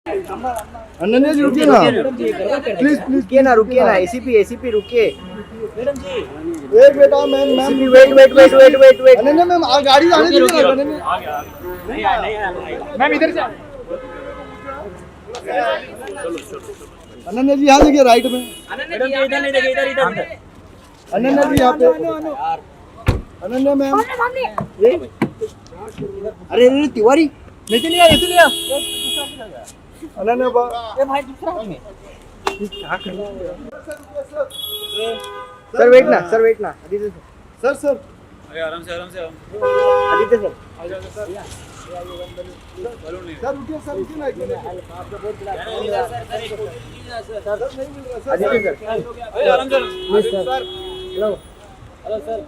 अनन्या जी रुकिए ना please please रुकिए ना एसीपी रुकिए मैडम जी वेट बेटा ma'am ma'am wait Ananya ma'am गाड़ी आने दीजिए ना मैम इधर से अनन्या जी यहाँ देखिए राइट में मैडम जी इधर नहीं देखिए इधर अनन्या जी यहाँ पे अनन्या मैम अरे तिवारी निकलिए अनन्या भाई दूसरा में सर वेट ना आदित्य सर सर आराम से आदित्य सर सर रुकिए ना आदित्य सर आराम से सर हेलो सर